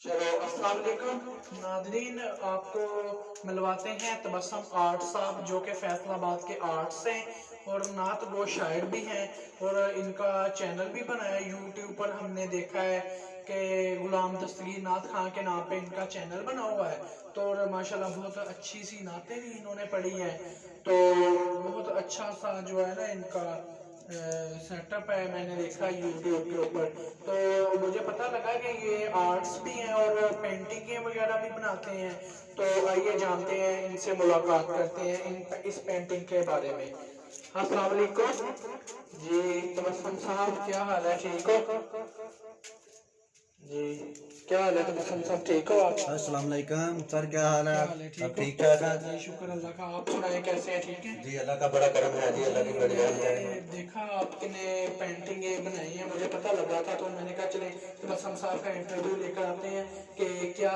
चलो अस्सलाम वालेकुम नादरीन, आपको मिलवाते हैं तबस्सुम आर्ट साहब जो कि फैसलाबाद के आर्ट्स हैं और नात गो शायर भी हैं और इनका चैनल भी बना है यूट्यूब पर। हमने देखा है कि गुलाम दस्तगीर नात खां के नाम पे इनका चैनल बना हुआ है। तो और माशाल्लाह बहुत अच्छी सी नातें भी इन्होंने पढ़ी हैं। तो बहुत अच्छा सा जो है ना इनका सेटअप है, मैंने देखा यूट्यूब के ऊपर। तो मुझे पता लगा कि ये आर्ट्स भी हैं और पेंटिंगें वगैरह भी बनाते हैं। तो आइए जानते हैं, इनसे मुलाकात करते हैं इस पेंटिंग के बारे में। अस्सलाम वालेकुम जी, तबस्सुम साहब क्या हाल है, ठीक हो जी? क्या हाल है तबस्सुम साहब, ठीक हो आप? अस्सलाम वालेकुम सर, क्या हाल है? ठीक ठीक ठाक है जी, शुक्र अल्लाह का। आप सुनाए कैसे हैं, ठीक है जी? अल्लाह का बड़ा करम है जी, अल्लाह की बड़ी रहमत है। मैंने देखा आपने पेंटिंगें बनाई हैं, मुझे पता लगा था, तो मैंने कहा चले तबस्सुम साहब का इंटरव्यू लेकर आते हैं कि क्या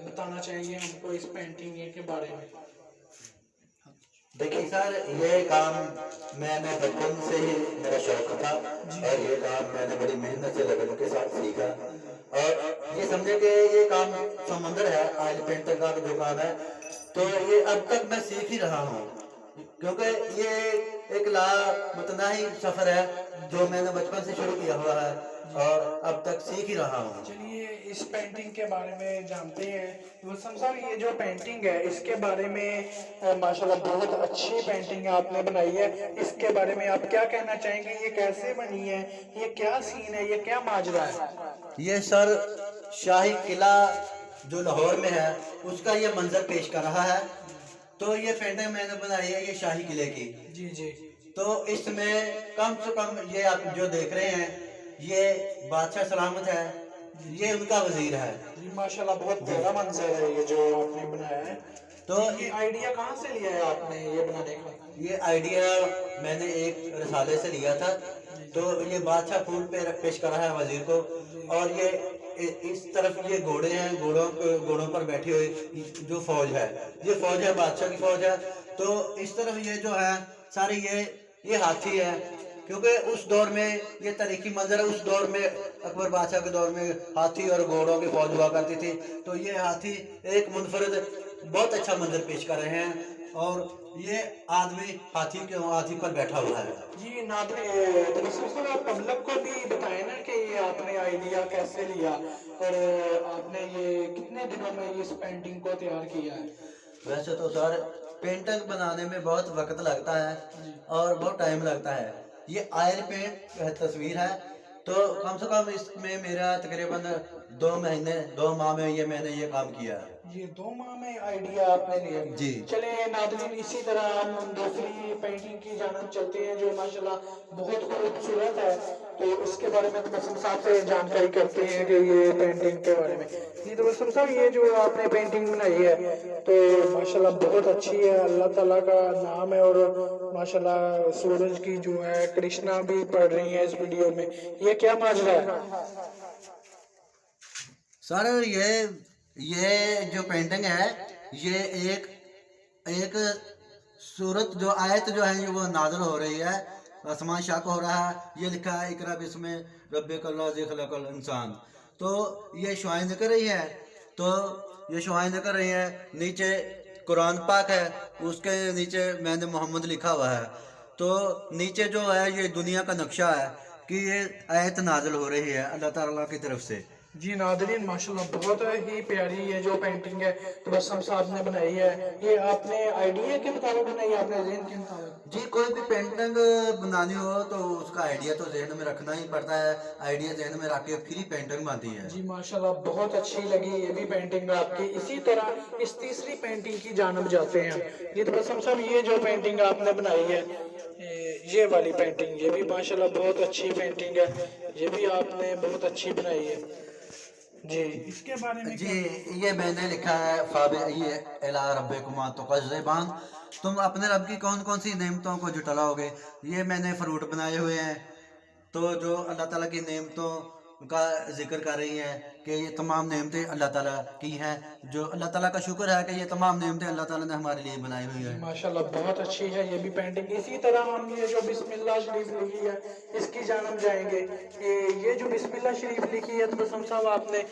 बताना चाहेंगे हमको इस पेंटिंग के बारे में। देखिए सर, ये काम मैंने बचपन से ही मेरा शौक था और ये काम मैंने बड़ी मेहनत से लगन के साथ सीखा। और ये समझे कि ये काम समंदर है, ऑयल पेंटर का जो काम है, तो ये अब तक मैं सीख ही रहा हूँ, क्योंकि ये एक लामतनाही सफर है जो मैंने बचपन से शुरू किया हुआ है और अब तक सीख ही रहा हूँ। चलिए इस पेंटिंग के बारे में जानते हैं। तबस्सुम साहब, ये जो पेंटिंग है इसके बारे में माशाल्लाह बहुत अच्छी पेंटिंग आपने बनाई है। इसके बारे में आप क्या कहना चाहेंगे? ये कैसे बनी है, ये क्या सीन है, ये क्या माजरा है? ये सर शाही किला जो लाहौर में है उसका ये मंजर पेश कर रहा है। तो ये पेंटिंग मैंने बनाई है ये शाही किले की। जी जी। तो इसमें कम से कम ये आप जो देख रहे हैं ये बादशाह सलामत है, ये उनका वजीर है जी माशाल्लाह, बहुत प्यारा मंजर है ये जो आपने बनाया है। तो ये आइडिया कहाँ से लिया है आपने ये बनाने का? ये आइडिया मैंने एक रसाले से लिया था। तो ये बादशाह फूल पे पेश कर रहा है वजीर को, और ये इस तरफ ये घोड़े हैं, घोड़ों पर बैठी हुई जो फौज है, ये फौज है, बादशाह की फौज है। तो इस तरफ ये जो है सारे ये हाथी है, क्योंकि उस दौर में ये तारीखी मंजर है। उस दौर में अकबर बादशाह के दौर में हाथी और घोड़ों की फौज हुआ करती थी। तो ये हाथी एक मुनफरद बहुत अच्छा मंजर पेश कर रहे हैं, और ये आदमी हाथी पर बैठा हुआ है। जी नादरीन, आप पब्लिक को भी बताएं ना कि ये आपने आइडिया कैसे लिया और आपने ये कितने दिनों में इस पेंटिंग को तैयार किया है? वैसे तो सर पेंटिंग बनाने में बहुत वक्त लगता है और बहुत टाइम लगता है। ये ऑयल पेंट तस्वीर है, तो कम से कम इसमें मेरा तकरीबन 2 माह में मैंने ये काम किया है। ये 2 माह में आइडिया आपने लिया जी। चले नादरीन, इसी तरह हम दूसरी पेंटिंग की जानब चलते हैं जो माशाल्लाह बहुत खूबसूरत है। तो इसके बारे में तबस्सुम साहब से जानकारी करते हैं कि ये पेंटिंग के बारे में। जी तबस्सुम साहब, ये जो आपने पेंटिंग बनाई है तो माशाल्लाह बहुत अच्छी है, अल्लाह ताला का नाम है, और माशाल्लाह सूरज की जो है कृष्णा भी पढ़ रही है इस वीडियो में। ये क्या माजरा है? सर ये जो पेंटिंग है ये एक सूरत जो आयत जो है वो नाज़िल हो रही है, आसमान शाक हो रहा है। ये लिखा है इकरा बिस्मे रब्बिकल्लज़ी खलक़ल इंसान। तो ये शुआएं कर रही है, तो ये शुआएं कर रही है। नीचे कुरान पाक है, उसके नीचे मैंने मोहम्मद लिखा हुआ है। तो नीचे जो है ये दुनिया का नक्शा है कि ये आयत नाज़िल हो रही है अल्लाह ताला की तरफ से। जी नादरीन, माशाल्लाह बहुत ही प्यारी ये जो पेंटिंग है तबस्सुम साहब ने बनाई है। ये आपने आइडिया के मुताबिक बनाई है, आपने ज़हन के मुताबिक? जी, कोई भी पेंटिंग बनानी हो तो उसका आइडिया तो जहन में रखना ही पड़ता है। आइडिया जहन में रख के फिर ही पेंटिंग बनती है। जी माशाल्लाह बहुत अच्छी लगी ये भी पेंटिंग आपकी। इसी तरह इस तीसरी पेंटिंग की जानब जाते हैं हम। ये तबस्सुम साहब, ये जो पेंटिंग आपने बनाई है ये वाली पेंटिंग, ये भी माशाल्लाह बहुत अच्छी पेंटिंग है, ये भी आपने बहुत अच्छी बनाई है जी। इसके बारे में जी, ये मैंने लिखा है ये इला रब्बिकुमा तुकज़्ज़िबान, तुम अपने रब की कौन कौन सी नेमतों को जुटलाओगे। ये मैंने फ्रूट बनाए हुए हैं, तो जो अल्लाह ताला की नेमतों का जिक्र कर रही है कि ये तमाम नेमतें अल्लाह ताला की हैं, जो अल्लाह ताला का शुक्र है कि ये तमाम नेमतें अल्लाह ताला ने हमारे लिए बनाई हुई है। माशाल्लाह बहुत अच्छी है ये भी पेंटिंग। इसी तरह हम ये जो बिस्मिल्लाह शरीफ लिखी है इसकी जानब जाएंगे। ये जो बिस्मिल्लाह शरीफ लिखी है तबस्सुम साहब आपने,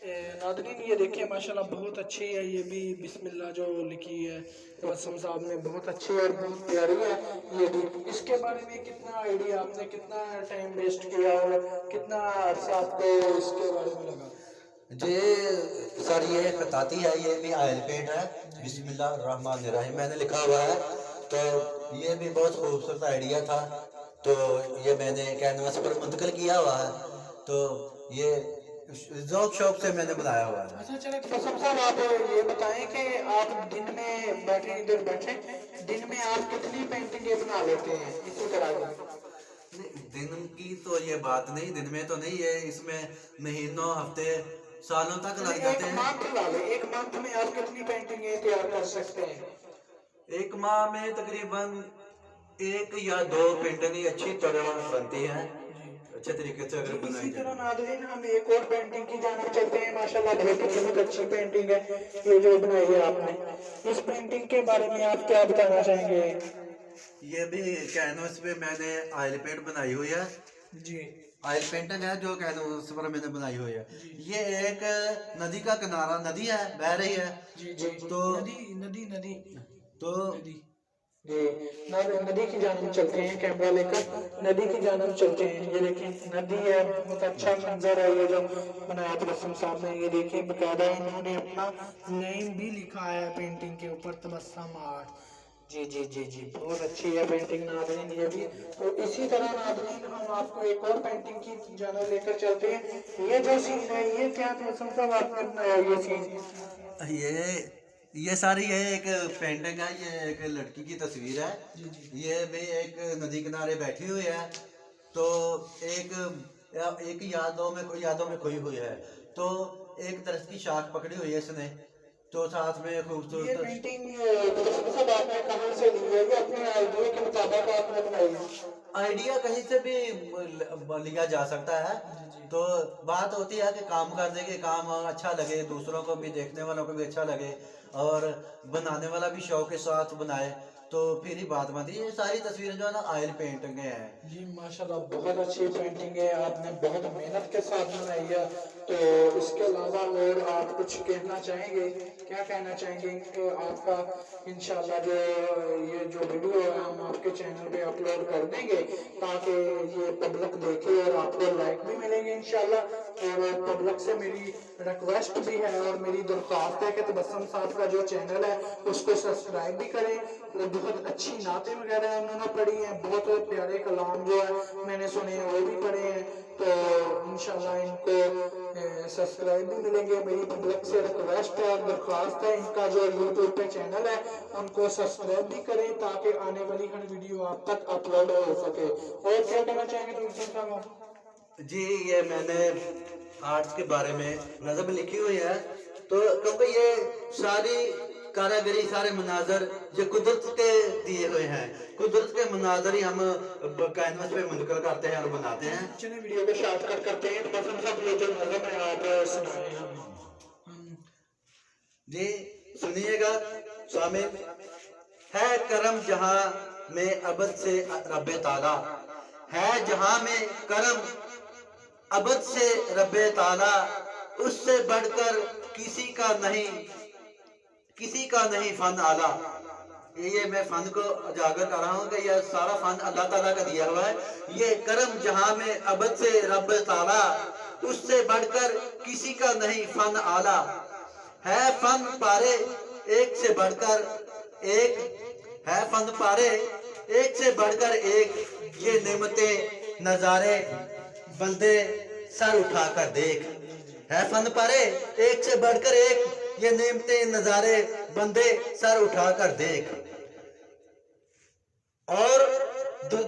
नादरीन ये देखिए माशाल्लाह बहुत अच्छी है, ये भी बिस्मिल्लाह जो लिखी है तबस्सुम साहब ने, बहुत अच्छी है और बहुत प्यारी है ये भी। इसके बारे में कितना आइडिया आपने, कितना टाइम वेस्ट किया और कितना अर्सा आपको इसके बारे में लगा? जी सर, ये खताती है, ये भी ऑयल पेंट है, बिस्मिल्लाहिर्रहमानिर्रहीम मैंने लिखा हुआ है। तो ये भी बहुत खूबसूरत आइडिया था, तो ये मैंने कैनवस पर मुंतकिल किया हुआ है। तो ये ज़ौक़ शौक़ से मैंने बनाया हुआ है। अच्छा चले तबस्सुम साहब, आप ये बताएं कि आप दिन में इधर बैठे, दिन में आप कितनी पेंटिंगें बना लेते हैं इसी तरह की? दिन की तो ये बात नहीं, दिन में तो नहीं है, इसमें महीनों हफ्ते सालों तक लग जाते हैं। एक मंथ में आप कितनी पेंटिंगें तैयार कर सकते हैं? एक माह में तकरीबन 1 या 2 पेंटिंग अच्छी तरह बनती हैं, अच्छे तरीके से अगर बनाई इसी जाए। तरह नाज़रीन हम एक और पेंटिंग की जानिब चलते हैं। माशाल्लाह बहुत अच्छी पेंटिंग है ये जो बनाई है आपने। इस पेंटिंग के बारे में आप क्या बताना चाहेंगे? ये भी कैनवस पे मैंने ऑयल पेंट बनाई हुई है जी, ऑयल पेंटिंग है जो कैनवस पर मैंने बनाई हुई है। ये एक नदी का किनारा, नदी है, बह रही है। जी जी, तो नदी तो जी, नदी की जानिब चलते हैं, कैमरा लेकर नदी की जानिब चलते हैं। ये देखिए नदी है, बहुत अच्छा मंजर है ये जो बनाया तबस्सुम साहब ने। ये देखिए बकायदा इन्होंने अपना नेम भी लिखा है पेंटिंग के ऊपर, तबस्सुम आर्ट। जी जी जी जी, बहुत अच्छी है पेंटिंग नाज़रीन ये भी। तो इसी तरह नाज़रीन हम आपको एक और पेंटिंग की जानिब लेकर चलते हैं। ये जो सीन है ये क्या तबस्सुम साहब आपने बनाया ये सीन? ये सारी ये एक पेंटिंग है, ये एक लड़की की तस्वीर है। ये भी एक नदी किनारे बैठी हुई है, तो एक यादों में खोई हुई है। तो एक दरख्त की शाख पकड़ी हुई है इसने, तो साथ में ये खूबसूरत पेंटिंग तबस्सुम साहब आपने कहाँ से ली है? ये अपने आइडिया के मुताबिक आपने बनाई है? आइडिया कहीं से भी लिया जा सकता है। तो बात होती है कि काम करने के काम अच्छा लगे, दूसरों को भी, देखने वालों को भी अच्छा लगे और बनाने वाला भी शौक के साथ बनाए, तो फिर ही बात बनती है। ये सारी तस्वीरें जो है ना ऑयल पेंटिंग हैं। जी माशाल्लाह बहुत अच्छी पेंटिंग है, आपने बहुत मेहनत के साथ बनाई है। तो इसके अलावा और आप कुछ कहना चाहेंगे? क्या कहना चाहेंगे कि आपका इंशाल्लाह जो ये जो वीडियो है हम आपके चैनल पे अपलोड कर देंगे ताकि ये पब्लिक देखे और आपको लाइक भी मिलेंगे इंशाल्लाह। और पब्लिक से मेरी रिक्वेस्ट भी है और मेरी दरख्वास्त है कि तबस्सुम साहब का जो चैनल है उसको सब्सक्राइब भी करें। बहुत अच्छी नातें वगैरह उन्होंने पढ़ी हैं, बहुत प्यारे कलाम जो है मैंने सुने हैं वो भी पढ़े हैं। तो इंशाल्लाह इनको सब्सक्राइब भी मिलेंगे। मेरी पब्लिक से रिक्वेस्ट है और दरख्वास्त है, इनका जो यूट्यूब पे चैनल है उनको सब्सक्राइब भी करें ताकि आने वाली हर वीडियो आप तक अपलोड हो सके। और क्या कहना चाहेंगे तबस्सुम साहब? जी, ये मैंने आर्ट्स के बारे में नज़म लिखी हुई है, तो क्योंकि ये सारी कारागरी, सारे मनाजर ये कुदरत के दिए हुए हैं, कुदरत के मनाजर ही हम कैनवस पे मुनकर करते हैं और बनाते हैं। चलिए वीडियो को शॉर्टकट करते हैं। तबस्सुम साहब ये जो नज़म है आप सुनाएं हमें। जी सुनिएगा शामिल है। करम जहां में अबद से रब्बे ताला है, जहां में करम अबद से रब्बे ताला, उससे बढ़कर किसी का नहीं फन आला। ये मैं फन को उजागर कर रहा हूँ कि यह सारा फन अल्लाह ताला का दिया हुआ है। ये करम जहां में अबद से रब ताला, उससे बढ़कर किसी का नहीं फन आला। है फन पारे एक से बढ़कर एक, है फन पारे एक से बढ़कर एक, ये नेमतें नजारे बंदे सर उठा कर देख। है फन पारे एक से बढ़कर एक, ये नेमतें नजारे बंदे सर उठा कर देख। और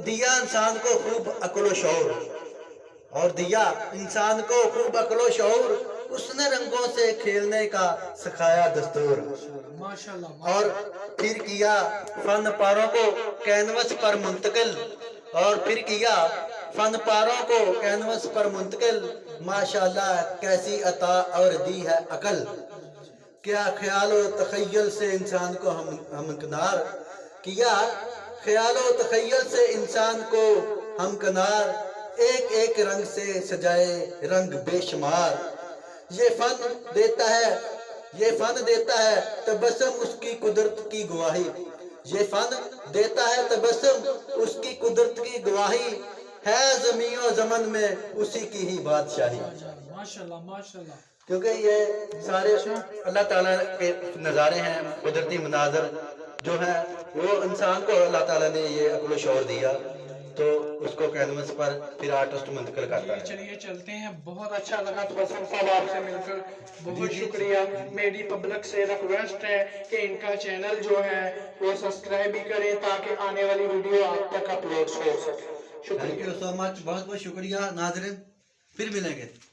दिया इंसान को खूब अक्ल शौर, और दिया इंसान को खूब अक्ल शौर, उसने रंगों से खेलने का सिखाया दस्तूर। माशाल्लाह। और फिर किया फन पारों को कैनवस पर मुंतकिल, और फिर किया फन पारों को कैनवस पर मुंतकिल। माशाल्लाह कैसी अता और दी है अकल, क्या ख्याल व तखय्युल से इंसान को हमकिनार किया। ख्याल व तखय्युल से इंसान को हमकिनार, एक एक रंग से सजाए रंग बेशुमार। یہ فن دیتا ہے تبسم اس کی قدرت کی گواہی، یہ فن دیتا ہے تبسم اس کی قدرت کی گواہی، ہے زمین و زمن میں اسی کی ہی بادشاہی۔ ماشاءاللہ ماشاءاللہ۔ کیونکہ یہ سارے اللہ تعالیٰ کے نظارے ہیں، قدرتی مناظر جو ہیں، وہ انسان کو اللہ تعالیٰ نے یہ عقل و شعور دیا تو اس کو کینوس پر پھر آرٹسٹ منتقل کرتا ہے۔ چلیے چلتے ہیں، بہت اچھا لگا تبسم صاحب آپ سے مل کر، بہت شکریہ۔ میری پبلک سے ریکویسٹ ہے کہ ان کا چینل جو ہے وہ سبسکرائب بھی کریں تاکہ آنے والی ویڈیو آپ تک اپلوڈ ہو سکے۔ تھینک یو سو مچ، بہت بہت شکریہ ناظرین، پھر ملیں گے۔